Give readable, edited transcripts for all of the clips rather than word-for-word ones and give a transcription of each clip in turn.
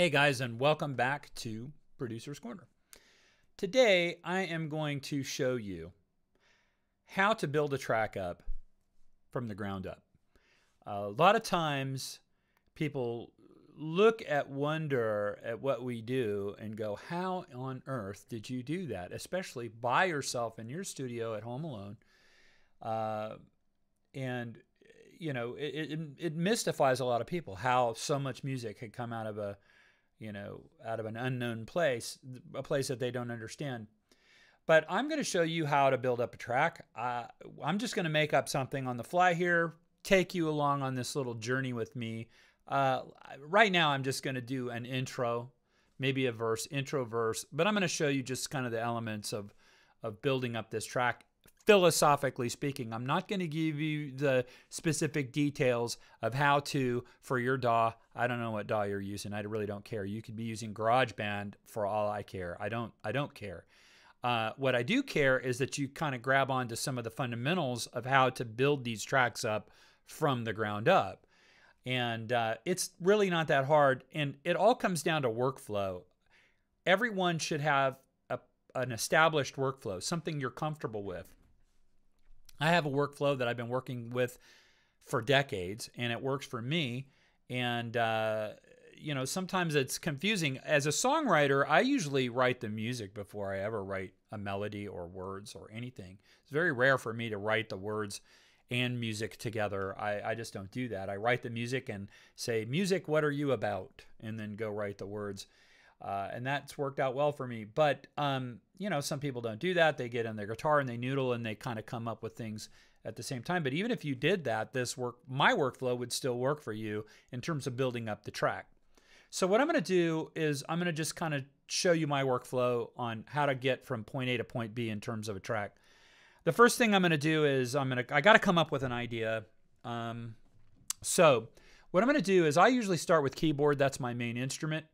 Hey guys, and welcome back to Producer's Corner. Today I am going to show you how to build a track up from the ground up. A lot of times people wonder at what we do and go, how on earth did you do that? Especially by yourself in your studio at home alone. And you know, it mystifies a lot of people how so much music had come out of out of an unknown place, a place that they don't understand. But I'm going to show you how to build up a track. I'm just going to make up something on the fly here, take you along on this little journey with me. Right now, I'm just going to do an intro, maybe a verse, intro verse, but I'm going to show you just kind of the elements of building up this track. Philosophically speaking, I'm not going to give you the specific details of how to, for your DAW. I don't know what DAW you're using. I really don't care. You could be using GarageBand for all I care. I don't care. What I do care is that you kind of grab onto some of the fundamentals of how to build these tracks up from the ground up. And it's really not that hard. And it all comes down to workflow. Everyone should have an established workflow, something you're comfortable with. I have a workflow that I've been working with for decades, and it works for me. And, you know, sometimes it's confusing. As a songwriter, I usually write the music before I ever write a melody or words or anything. It's very rare for me to write the words and music together. I just don't do that. I write the music and say, music, what are you about? And then go write the words. And that's worked out well for me. But, you know, some people don't do that. They get in their guitar and they noodle and they kind of come up with things at the same time. But even if you did that, my workflow would still work for you in terms of building up the track. So what I'm going to do is I'm going to just kind of show you my workflow on how to get from point A to point B in terms of a track. The first thing I'm going to do is I got to come up with an idea. So what I'm going to do is I usually start with keyboard. That's my main instrument.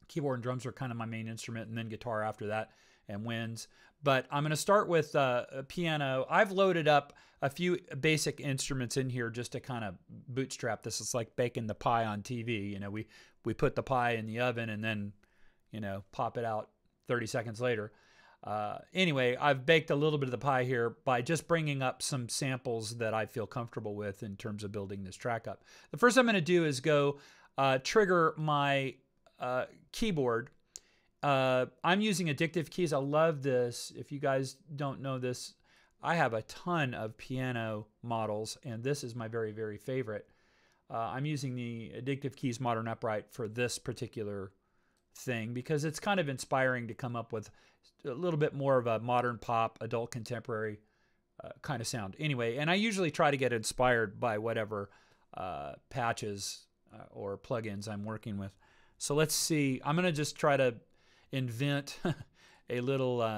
Keyboard and drums are kind of my main instrument, and then guitar after that and winds. But I'm going to start with a piano. I've loaded up a few basic instruments in here just to kind of bootstrap this. It's like baking the pie on TV. You know, we put the pie in the oven and then, you know, pop it out 30 seconds later. Anyway, I've baked a little bit of the pie here by just bringing up some samples that I feel comfortable with in terms of building this track up. The first I'm going to do is go trigger my keyboard. I'm using Addictive Keys. I love this. If you guys don't know this, I have a ton of piano models, and this is my very, very favorite. I'm using the Addictive Keys Modern Upright for this particular thing because it's kind of inspiring to come up with a little bit more of a modern pop, adult contemporary kind of sound. Anyway, and I usually try to get inspired by whatever patches or plugins I'm working with. So let's see. I'm gonna just try to invent a little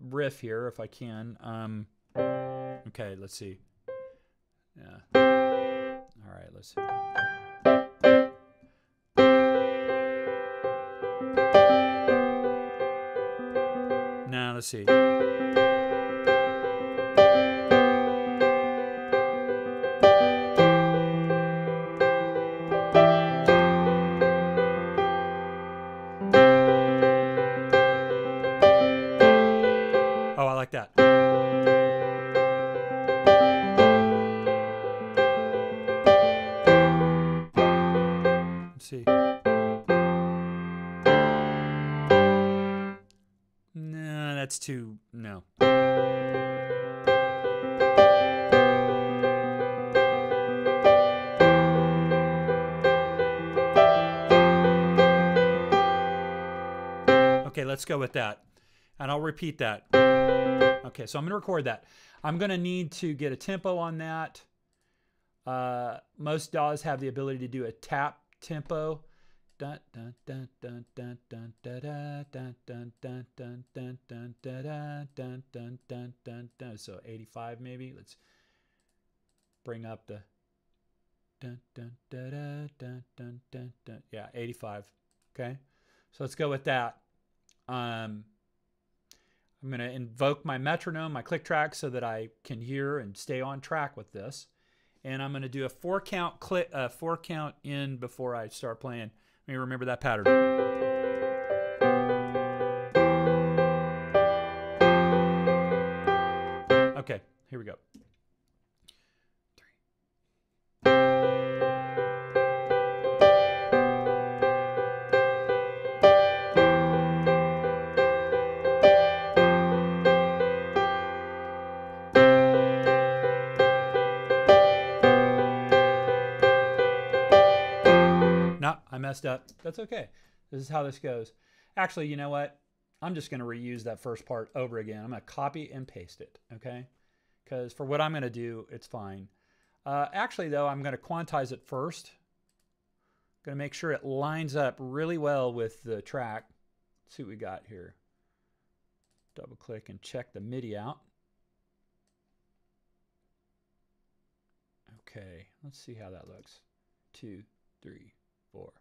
riff here if I can. Okay, let's see. Yeah. All right, let's see. Now let's see. Oh, I like that. Let's see. No, that's too, no. Okay, let's go with that. And I'll repeat that. Okay, so I'm going to record that. I'm going to need to get a tempo on that. Most DAWs have the ability to do a tap tempo. So 85 maybe. Let's bring up the yeah, 85. Okay, so let's go with that. I'm going to invoke my metronome, my click track, so that I can hear and stay on track with this. and I'm going to do a 4-count click, 4-count in before I start playing. Let me remember that pattern. Okay, here we go. I messed up. That's okay. This is how this goes. Actually, you know what? I'm just going to reuse that first part over again. I'm going to copy and paste it, okay? Because for what I'm going to do, it's fine. Actually, though, I'm going to quantize it first. I'm going to make sure it lines up really well with the track. Let's see what we got here. Double click and check the MIDI out. Okay, let's see how that looks. 2, 3, 4.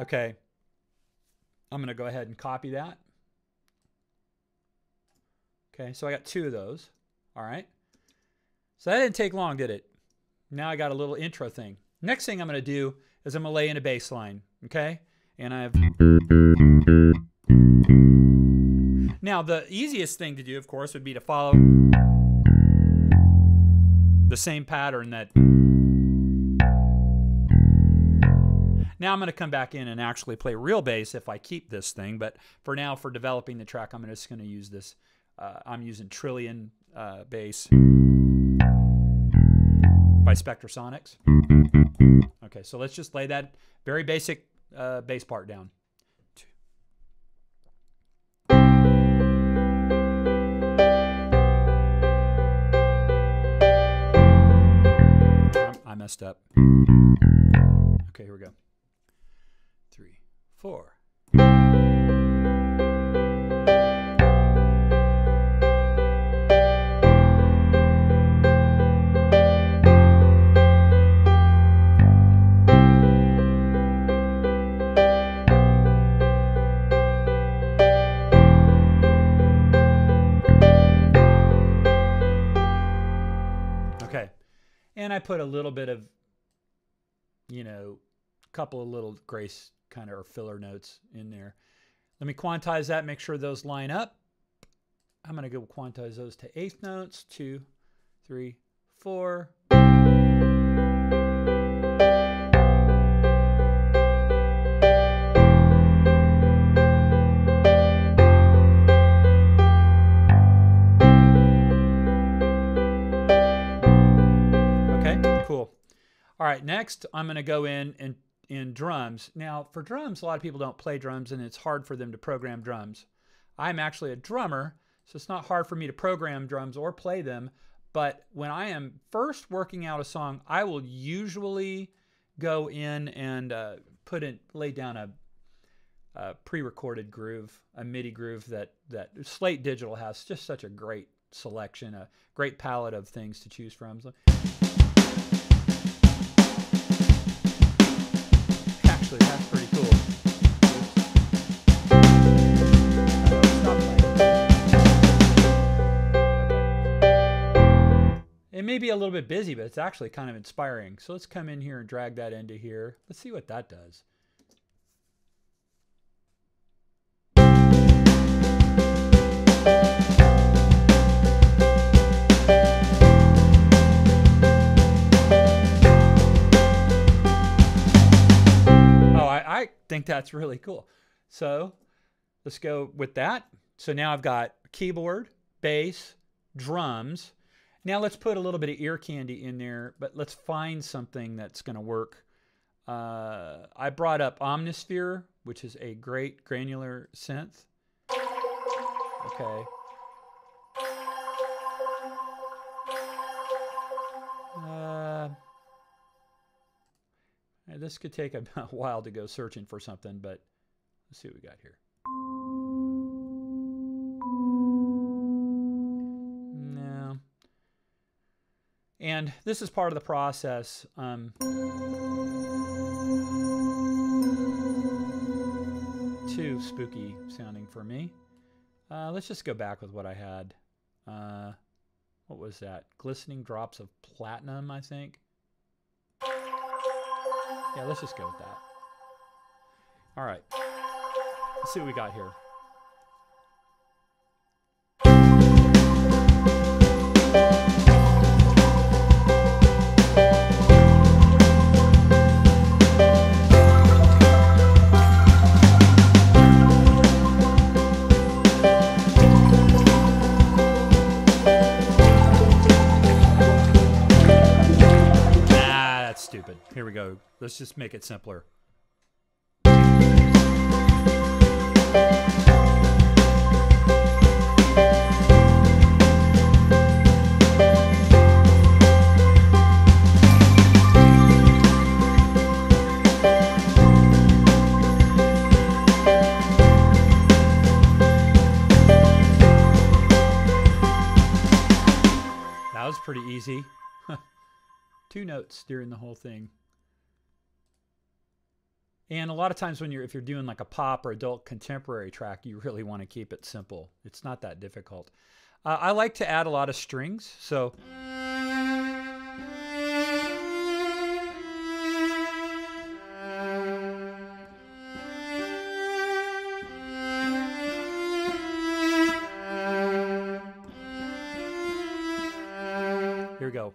Okay, I'm going to go ahead and copy that. Okay, so I got 2 of those. All right. So that didn't take long, did it? Now I got a little intro thing. Next thing I'm going to do is I'm going to lay in a bass line. Okay, and I have... Now, the easiest thing to do, of course, would be to follow the same pattern that... Now I'm going to come back in and actually play real bass if I keep this thing, but for now, for developing the track, I'm just going to use this. I'm using Trillion bass by Spectrasonics. Okay, so let's just lay that very basic bass part down. I messed up. Okay, here we go. 3, 4. Okay, and I put a little bit of, you know, a couple of little grace kind of or filler notes in there. Let me quantize that, make sure those line up. I'm going to go quantize those to eighth notes. 2, 3, 4. Okay, cool. All right, next I'm going to go in drums. Now, for drums, a lot of people don't play drums, and it's hard for them to program drums. I'm actually a drummer, so it's not hard for me to program drums or play them. But when I am first working out a song, I will usually go in and lay down a pre-recorded groove, a MIDI groove that Slate Digital has just such a great selection, a great palette of things to choose from. So, actually, that's pretty cool. It may be a little bit busy, but it's actually kind of inspiring. So let's come in here and drag that into here. Let's see what that does. I think that's really cool. So let's go with that. So now I've got keyboard, bass, drums. Now let's put a little bit of ear candy in there, but let's find something that's going to work. I brought up Omnisphere, which is a great granular synth. Okay. This could take a while to go searching for something, but let's see what we got here. No. And this is part of the process. too spooky sounding for me. Let's just go back with what I had. What was that? Glistening drops of platinum, I think. Yeah, let's just go with that. All right. Let's see what we got here. Stupid. Here we go. Let's just make it simpler. That was pretty easy. 2 notes during the whole thing. And a lot of times when if you're doing like a pop or adult contemporary track, you really want to keep it simple. It's not that difficult. I like to add a lot of strings. So here we go.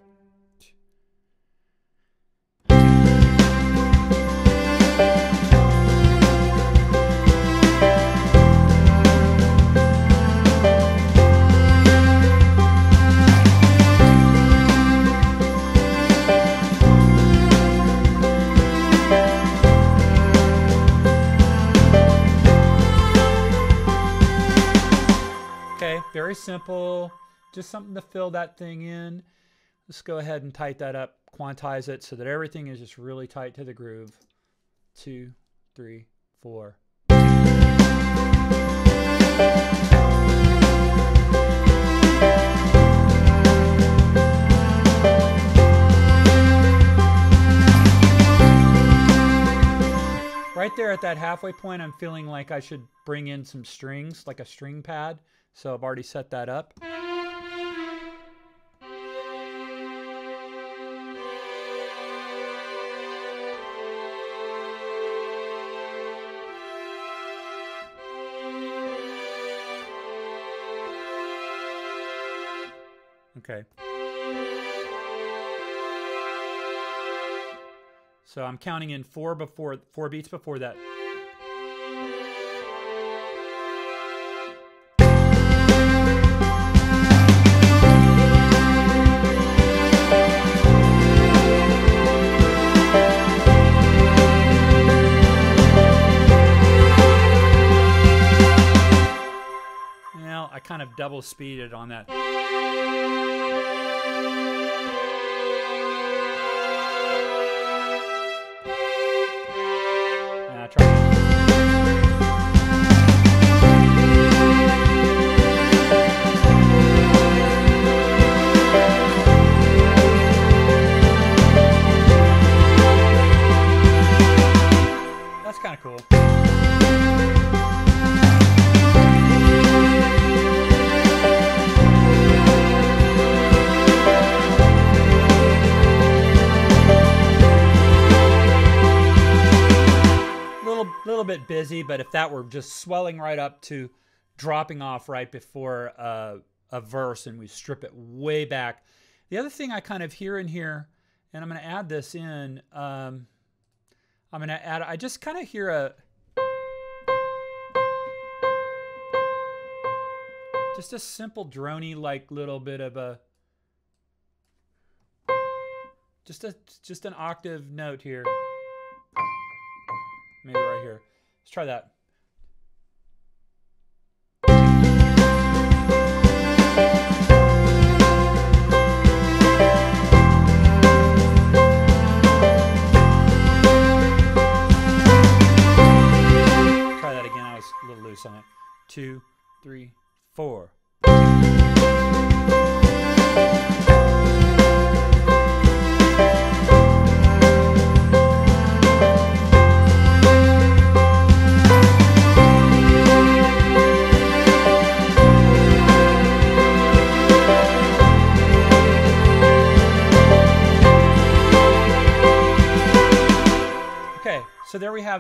Very simple, just something to fill that thing in. Let's go ahead and tighten that up, quantize it so that everything is just really tight to the groove. 2, 3, 4. Right there at that halfway point, I'm feeling like I should bring in some strings, like a string pad. So I've already set that up. Okay. So I'm counting in 4 beats before that. I kind of double speeded on that. Yeah, try that. That's kind of cool. Little bit busy, but if that were just swelling right up to dropping off right before a verse and we strip it way back. The other thing I kind of hear in here, and I'm going to add this in, I just kind of hear just a simple droney like little bit of a, just an octave note here. Maybe right here. Let's try that. Try that again. I was a little loose on it. 2, 3, 4.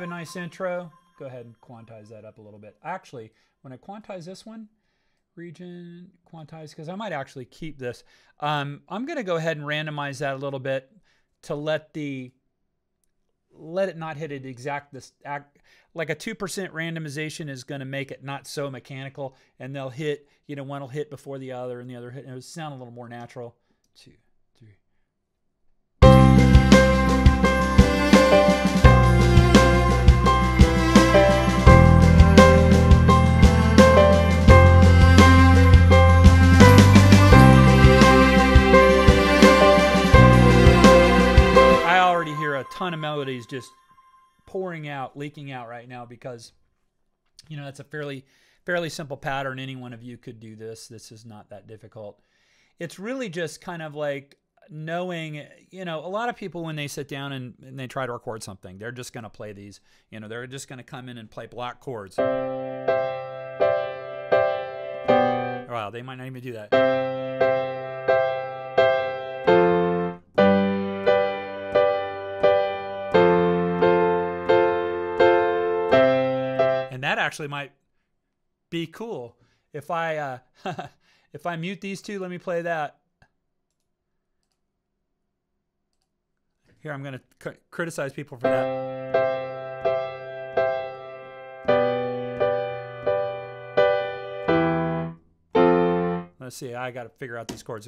a nice intro. Go ahead and quantize that up a little bit. Actually, when I quantize this one, region, quantize, because I might actually keep this. I'm going to go ahead and randomize that a little bit to let it not hit it like a 2% randomization is going to make it not so mechanical, and they'll hit, one will hit before the other and the other hit, and it'll sound a little more natural. 2, 3. I already hear a ton of melodies just pouring out, leaking out right now because, it's a fairly simple pattern. Any one of you could do this. This is not that difficult. It's really just kind of like knowing, a lot of people when they sit down and they try to record something, they're just going to play these, they're just going to come in and play block chords. Wow, they might not even do that. That actually might be cool. If I if I mute these two, let me play that. Here, I'm going to criticize people for that. Let's see. I got to figure out these chords.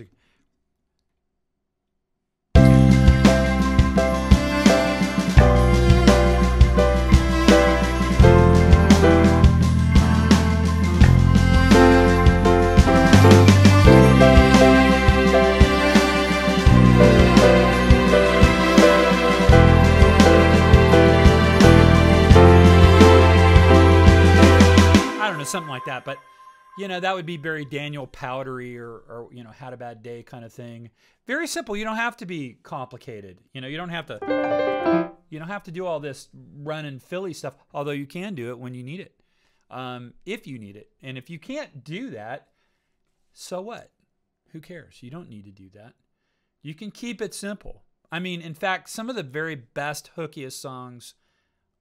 Something like that, but that would be very Daniel Powdery or Had a Bad Day kind of thing. Very simple. You don't have to be complicated. You don't have to do all this run and Philly stuff, although you can do it when you need it, if you need it. And if you can't do that, so what? Who cares? You don't need to do that. You can keep it simple. I mean, in fact, some of the very best, hookiest songs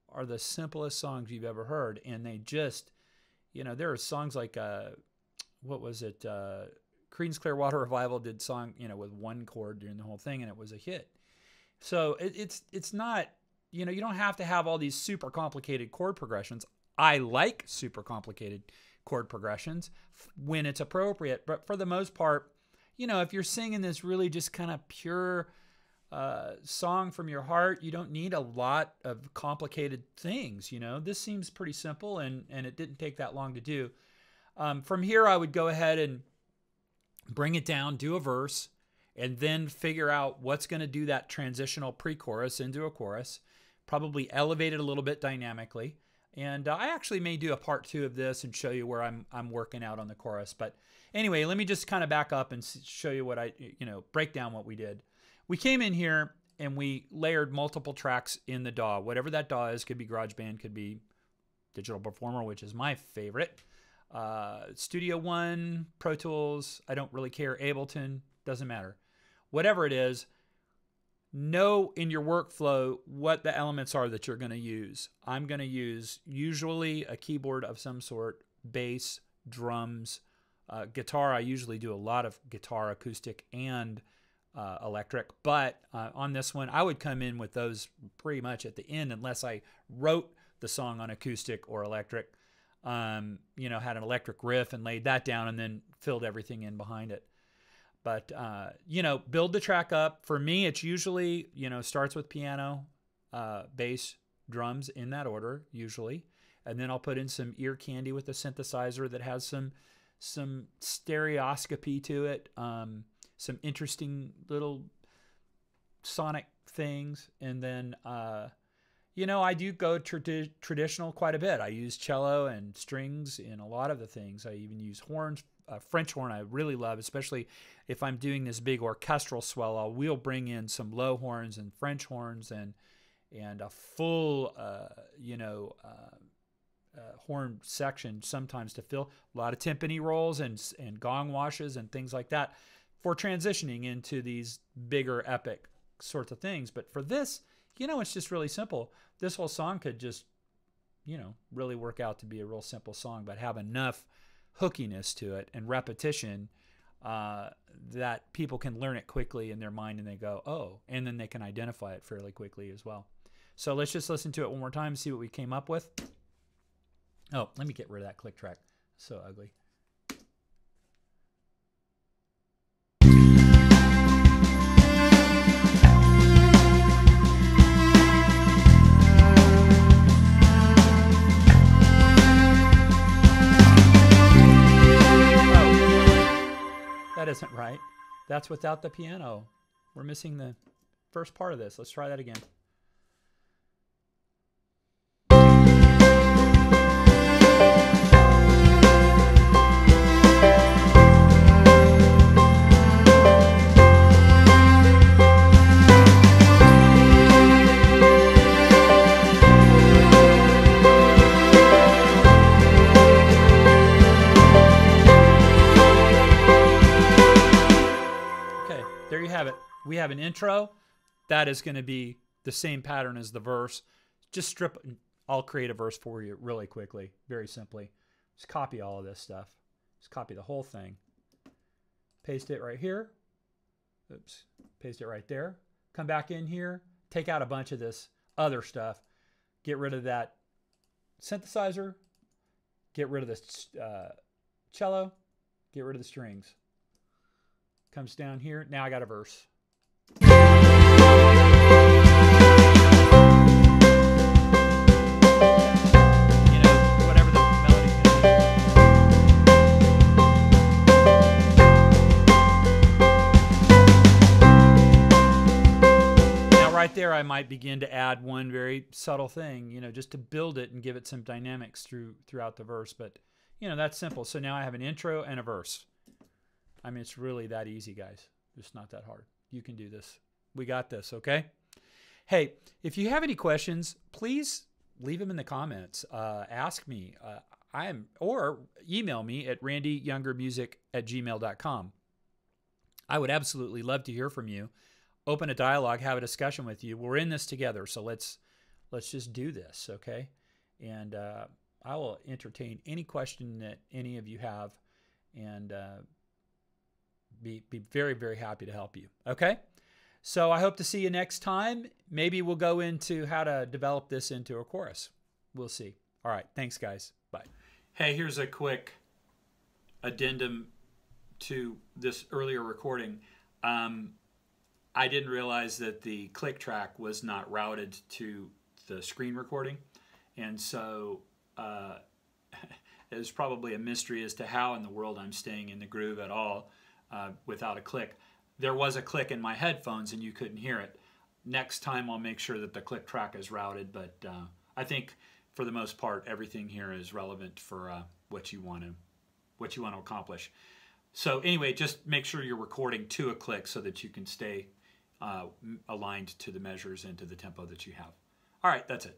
are the simplest songs you've ever heard, and they just there are songs like, what was it? Creedence Clearwater Revival did song, with one chord during the whole thing, and it was a hit. So it's not, you don't have to have all these super complicated chord progressions. I like super complicated chord progressions when it's appropriate, but for the most part, if you're singing this really just kind of pure song from your heart, you don't need a lot of complicated things. This seems pretty simple, and it didn't take that long to do. From here, I would go ahead and bring it down, do a verse, and then figure out what's going to do that transitional pre-chorus into a chorus, probably elevate it a little bit dynamically. And I actually may do a part 2 of this and show you where I'm working out on the chorus. But anyway, let me just kind of back up and show you what break down what we did. We came in here and we layered multiple tracks in the DAW. Whatever that DAW is, could be GarageBand, could be Digital Performer, which is my favorite. Studio One, Pro Tools, I don't really care. Ableton, doesn't matter. Whatever it is, know in your workflow what the elements are that you're going to use. I'm going to use usually a keyboard of some sort, bass, drums, guitar. I usually do a lot of guitar, acoustic, and electric, but on this one I would come in with those pretty much at the end unless I wrote the song on acoustic or electric, had an electric riff and laid that down and then filled everything in behind it. But build the track up. For me, it's usually starts with piano, bass, drums in that order usually, and then I'll put in some ear candy with a synthesizer that has some stereoscopy to it, some interesting little sonic things. And then, I do go traditional quite a bit. I use cello and strings in a lot of the things. I even use horns. French horn I really love, especially if I'm doing this big orchestral swell. We'll bring in some low horns and French horns and a full, horn section sometimes to fill. A lot of timpani rolls and gong washes and things like that for transitioning into these bigger epic sorts of things. But for this, you know, it's just really simple. This whole song could just, you know, really work out to be a real simple song, but have enough hookiness to it and repetition that people can learn it quickly in their mind and they go, oh, and then they can identify it fairly quickly as well. So let's just listen to it one more time and see what we came up with. Oh, let me get rid of that click track. So ugly. That isn't right. That's without the piano. We're missing the first part of this. Let's try that again. There you have it. We have an intro. That is going to be the same pattern as the verse. Just strip, I'll create a verse for you really quickly, very simply. Just copy all of this stuff. Just copy the whole thing. Paste it right here. Oops. Paste it right there. Come back in here. Take out a bunch of this other stuff. Get rid of that synthesizer. Get rid of this cello. Get rid of the strings. Comes down here. Now I got a verse. You know, whatever the melody can be. Now right there I might begin to add one very subtle thing, you know, just to build it and give it some dynamics throughout the verse. But, you know, that's simple. So now I have an intro and a verse. I mean, it's really that easy, guys. It's not that hard. You can do this. We got this, okay? Hey, if you have any questions, please leave them in the comments. Ask me. Or email me at randyyoungermusic@gmail.com. I would absolutely love to hear from you. Open a dialogue, have a discussion with you. We're in this together, so let's just do this, okay? And I will entertain any question that any of you have, and be very, very happy to help you. Okay? So I hope to see you next time. Maybe we'll go into how to develop this into a chorus. We'll see. All right. Thanks, guys. Bye. Hey, here's a quick addendum to this earlier recording. I didn't realize that the click track was not routed to the screen recording. And so there's probably a mystery as to how in the world I'm staying in the groove at all. Without a click. There was a click in my headphones and you couldn't hear it. Next time I'll make sure that the click track is routed, but I think for the most part everything here is relevant for what you want to accomplish. So anyway, just make sure you're recording to a click so that you can stay aligned to the measures and to the tempo that you have. All right, that's it.